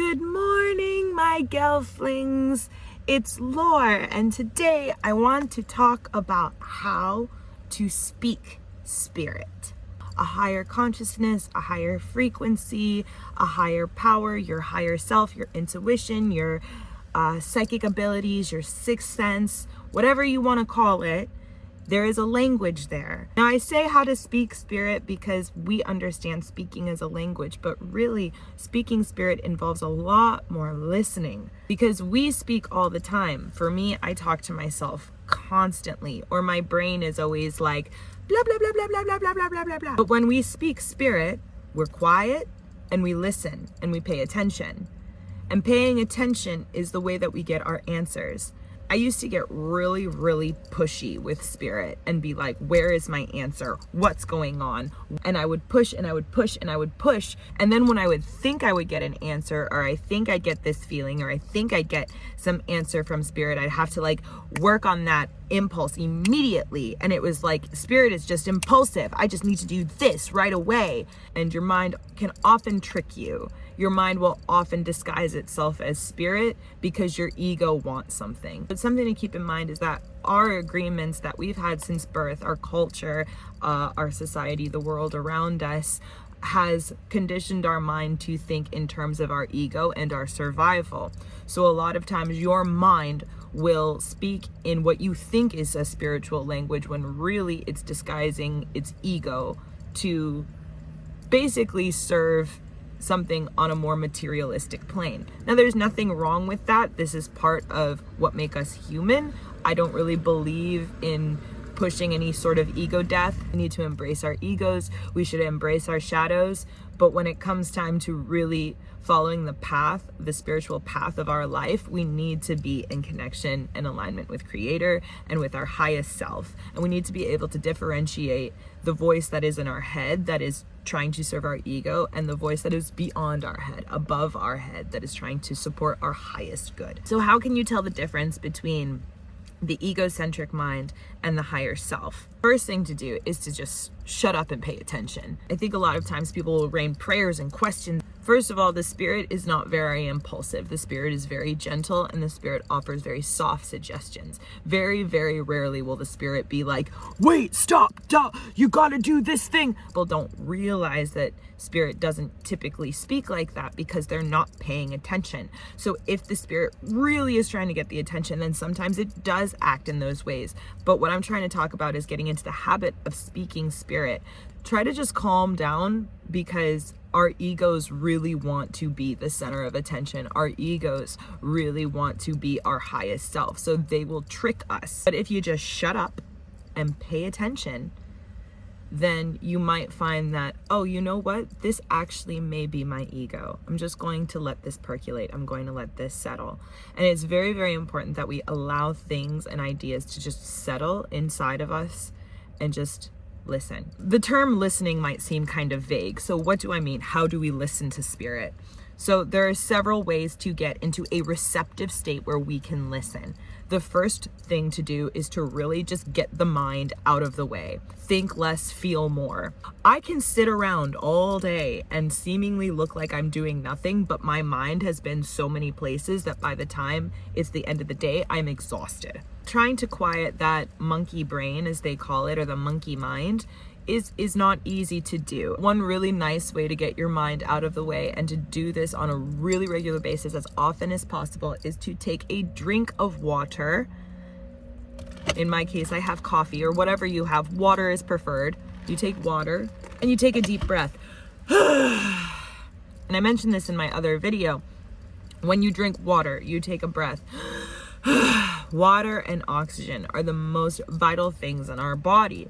Good morning, my gelflings. It's Lore, and today I want to talk about how to speak spirit. A higher consciousness, a higher frequency, a higher power, your higher self, your intuition, your psychic abilities, your sixth sense, whatever you want to call it. There is a language there. Now I say how to speak spirit because we understand speaking as a language, but really speaking spirit involves a lot more listening because we speak all the time. For me, I talk to myself constantly, or my brain is always like blah, blah, blah, blah, blah, blah, blah, blah, blah, blah, blah. But when we speak spirit, we're quiet and we listen and we pay attention. And paying attention is the way that we get our answers. I used to get really, really pushy with spirit and be like, where is my answer? What's going on? And I would push and I would push and I would push. And then when I would think I would get an answer, or I think I get this feeling, or I think I get some answer from spirit, I'd have to like work on that impulse immediately. And it was like, spirit is just impulsive. I just need to do this right away. And your mind can often trick you. Your mind will often disguise itself as spirit because your ego wants something. But something to keep in mind is that our agreements that we've had since birth, our culture, our society, the world around us, has conditioned our mind to think in terms of our ego and our survival. So a lot of times your mind will speak in what you think is a spiritual language when really it's disguising its ego to basically serve something on a more materialistic plane. Now, there's nothing wrong with that. This is part of what makes us human. I don't really believe in pushing any sort of ego death. We need to embrace our egos. We should embrace our shadows. But when it comes time to really following the path, the spiritual path of our life, we need to be in connection and alignment with Creator and with our highest self. And we need to be able to differentiate the voice that is in our head that is trying to serve our ego, and the voice that is beyond our head, above our head, that is trying to support our highest good. So how can you tell the difference between the egocentric mind and the higher self? First thing to do is to just shut up and pay attention. I think a lot of times people will rain prayers and questions. First of all, the spirit is not very impulsive. The spirit is very gentle, and the spirit offers very soft suggestions. Very, very rarely will the spirit be like, wait, stop, you gotta do this thing. People don't realize that spirit doesn't typically speak like that because they're not paying attention. So if the spirit really is trying to get the attention, then sometimes it does act in those ways. But what I'm trying to talk about is getting into the habit of speaking spirit. Try to just calm down, because our egos really want to be the center of attention. Our egos really want to be our highest self. So they will trick us. But if you just shut up and pay attention, then you might find that, oh, you know what? This actually may be my ego. I'm just going to let this percolate. I'm going to let this settle. And it's very, very important that we allow things and ideas to just settle inside of us and just listen. The term listening might seem kind of vague. So what do I mean? How do we listen to spirit? So there are several ways to get into a receptive state where we can listen. The first thing to do is to really just get the mind out of the way. Think less, feel more. I can sit around all day and seemingly look like I'm doing nothing, but my mind has been so many places that by the time it's the end of the day, I'm exhausted. Trying to quiet that monkey brain, as they call it, or the monkey mind, is not easy to do. One really nice way to get your mind out of the way and to do this on a really regular basis as often as possible is to take a drink of water. In my case, I have coffee, or whatever you have. Water is preferred. You take water and you take a deep breath. And I mentioned this in my other video. When you drink water, you take a breath. Water and oxygen are the most vital things in our body.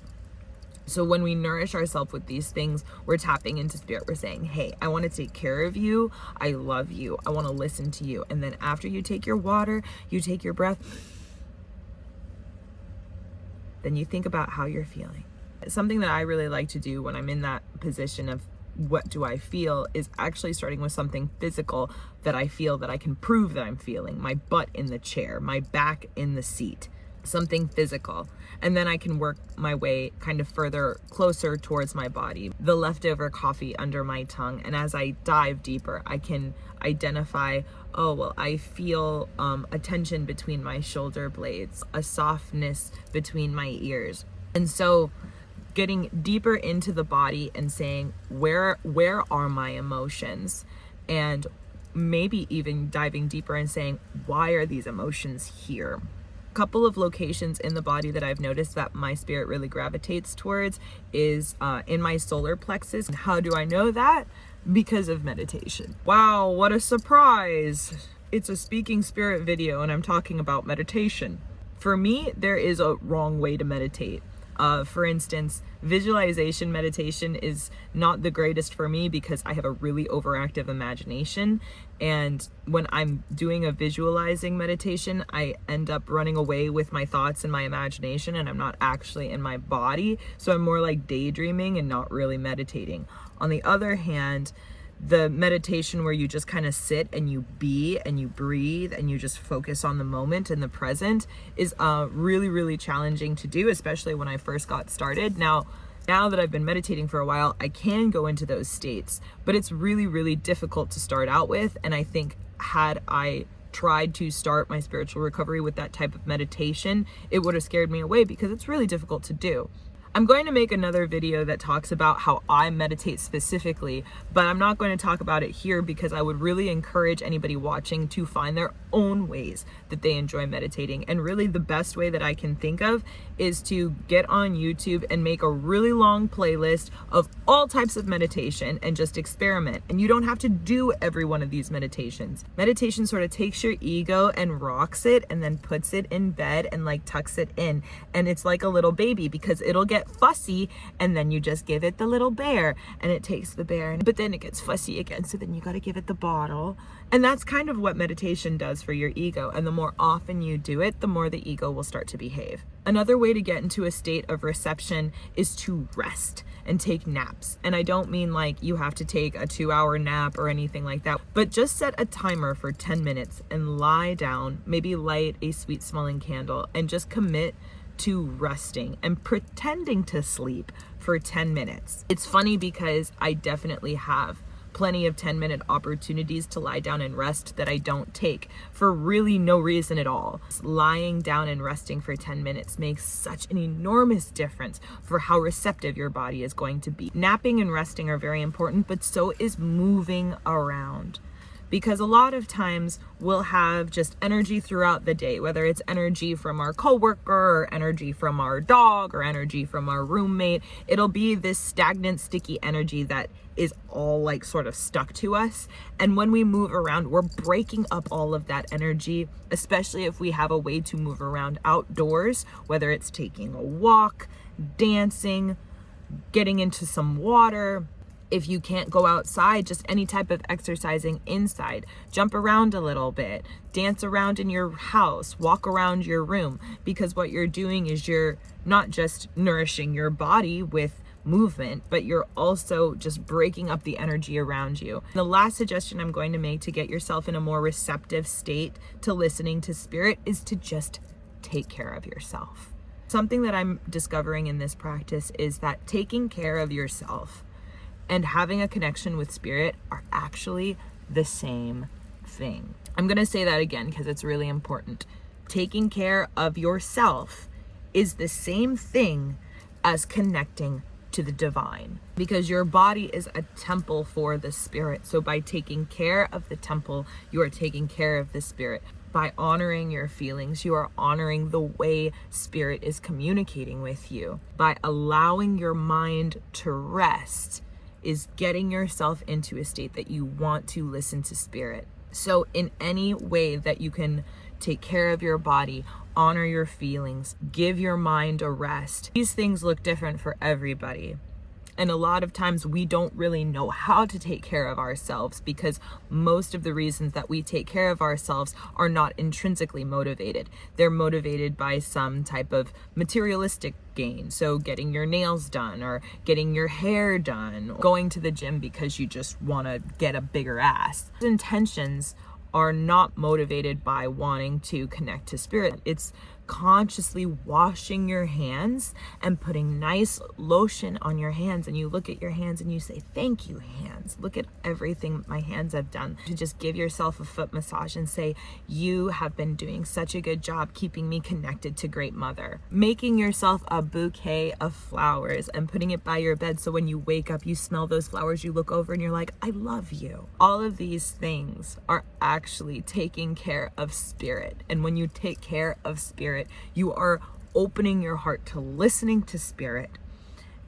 So when we nourish ourselves with these things, we're tapping into spirit. We're saying, hey, I want to take care of you. I love you. I want to listen to you. And then after you take your water, you take your breath, then you think about how you're feeling. Something that I really like to do when I'm in that position of what do I feel is actually starting with something physical that I feel that I can prove that I'm feeling. My butt in the chair, my back in the seat. something physical, and then I can work my way kind of further closer towards my body, the leftover coffee under my tongue. And as I dive deeper, I can identify, oh well, I feel a tension between my shoulder blades, a softness between my ears. And so getting deeper into the body and saying, where are my emotions? And maybe even diving deeper and saying, why are these emotions here? Couple of locations in the body that I've noticed that my spirit really gravitates towards is in my solar plexus. How do I know that? Because of meditation. Wow, what a surprise! It's a speaking spirit video and I'm talking about meditation. For me, there is a wrong way to meditate. For instance, visualization meditation is not the greatest for me because I have a really overactive imagination. And when I'm doing a visualizing meditation, I end up running away with my thoughts and my imagination, and I'm not actually in my body. So I'm more like daydreaming and not really meditating. On the other hand, the meditation where you just kind of sit and you be and you breathe and you just focus on the moment and the present is really, really challenging to do, especially when I first got started. Now that I've been meditating for a while, I can go into those states, but it's really, really difficult to start out with. And I think had I tried to start my spiritual recovery with that type of meditation, it would have scared me away because it's really difficult to do. I'm going to make another video that talks about how I meditate specifically, but I'm not going to talk about it here because I would really encourage anybody watching to find their own ways that they enjoy meditating. And really the best way that I can think of is to get on YouTube and make a really long playlist of all types of meditation and just experiment. And you don't have to do every one of these meditations. Meditation sort of takes your ego and rocks it and then puts it in bed and like tucks it in. And it's like a little baby because it'll get fussy and then you just give it the little bear and it takes the bear, but then it gets fussy again, so then you got to give it the bottle. And that's kind of what meditation does for your ego, and the more often you do it, the more the ego will start to behave. Another way to get into a state of reception is to rest and take naps. And I don't mean like you have to take a 2-hour nap or anything like that, but just set a timer for 10 minutes and lie down, maybe light a sweet smelling candle and just commit to resting and pretending to sleep for 10 minutes. It's funny because I definitely have plenty of 10-minute opportunities to lie down and rest that I don't take for really no reason at all. Lying down and resting for 10 minutes makes such an enormous difference for how receptive your body is going to be. Napping and resting are very important, but so is moving around. Because a lot of times we'll have just energy throughout the day, whether it's energy from our coworker or energy from our dog or energy from our roommate. It'll be this stagnant, sticky energy that is all like sort of stuck to us. And when we move around, we're breaking up all of that energy, especially if we have a way to move around outdoors, whether it's taking a walk, dancing, getting into some water. If you can't go outside, just any type of exercising inside. Jump around a little bit, dance around in your house, walk around your room, because what you're doing is you're not just nourishing your body with movement, but you're also just breaking up the energy around you. The last suggestion I'm going to make to get yourself in a more receptive state to listening to spirit is to just take care of yourself. Something that I'm discovering in this practice is that taking care of yourself and having a connection with spirit are actually the same thing. I'm gonna say that again because it's really important. Taking care of yourself is the same thing as connecting to the divine, because your body is a temple for the spirit. So by taking care of the temple, you are taking care of the spirit. By honoring your feelings, you are honoring the way spirit is communicating with you. By allowing your mind to rest is getting yourself into a state that you want to listen to spirit. So in any way that you can take care of your body, honor your feelings, give your mind a rest. These things look different for everybody. And a lot of times we don't really know how to take care of ourselves because most of the reasons that we take care of ourselves are not intrinsically motivated. They're motivated by some type of materialistic gain. So getting your nails done or getting your hair done, going to the gym because you just want to get a bigger ass. Intentions are not motivated by wanting to connect to spirit. It's consciously washing your hands and putting nice lotion on your hands, and you look at your hands and you say, thank you, hands. Look at everything my hands have done. To just give yourself a foot massage and say, you have been doing such a good job keeping me connected to Great Mother. Making yourself a bouquet of flowers and putting it by your bed, so when you wake up, you smell those flowers, you look over and you're like, I love you. All of these things are actually taking care of spirit. And when you take care of spirit, you are opening your heart to listening to spirit,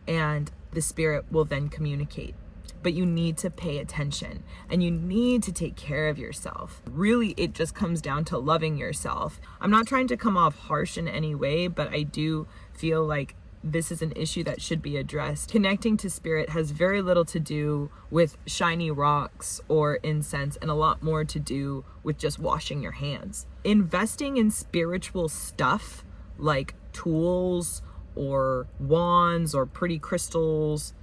and the spirit will then communicate. But you need to pay attention and you need to take care of yourself. Really, it just comes down to loving yourself. I'm not trying to come off harsh in any way, but I do feel like this is an issue that should be addressed. Connecting to spirit has very little to do with shiny rocks or incense, and a lot more to do with just washing your hands. Investing in spiritual stuff like tools or wands or pretty crystals,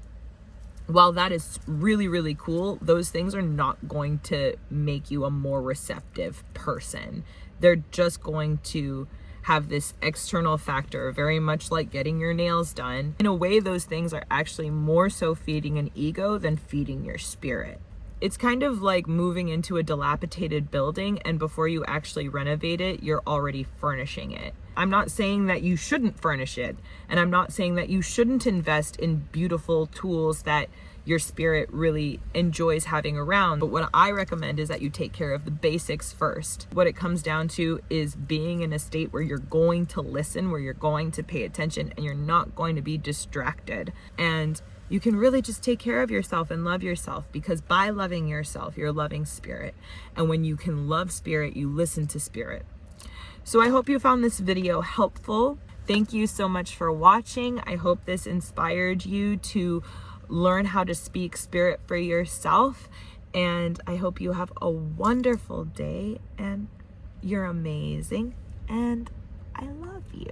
while that is really, really cool, those things are not going to make you a more receptive person. They're just going to have this external factor, very much like getting your nails done. In a way, those things are actually more so feeding an ego than feeding your spirit. It's kind of like moving into a dilapidated building, and before you actually renovate it, you're already furnishing it. I'm not saying that you shouldn't furnish it, and I'm not saying that you shouldn't invest in beautiful tools that your spirit really enjoys having around. But what I recommend is that you take care of the basics first. What it comes down to is being in a state where you're going to listen, where you're going to pay attention, and you're not going to be distracted. And you can really just take care of yourself and love yourself, because by loving yourself, you're loving spirit. And when you can love spirit, you listen to spirit. So I hope you found this video helpful. Thank you so much for watching. I hope this inspired you to learn how to speak spirit for yourself. And I hope you have a wonderful day, and you're amazing, and I love you.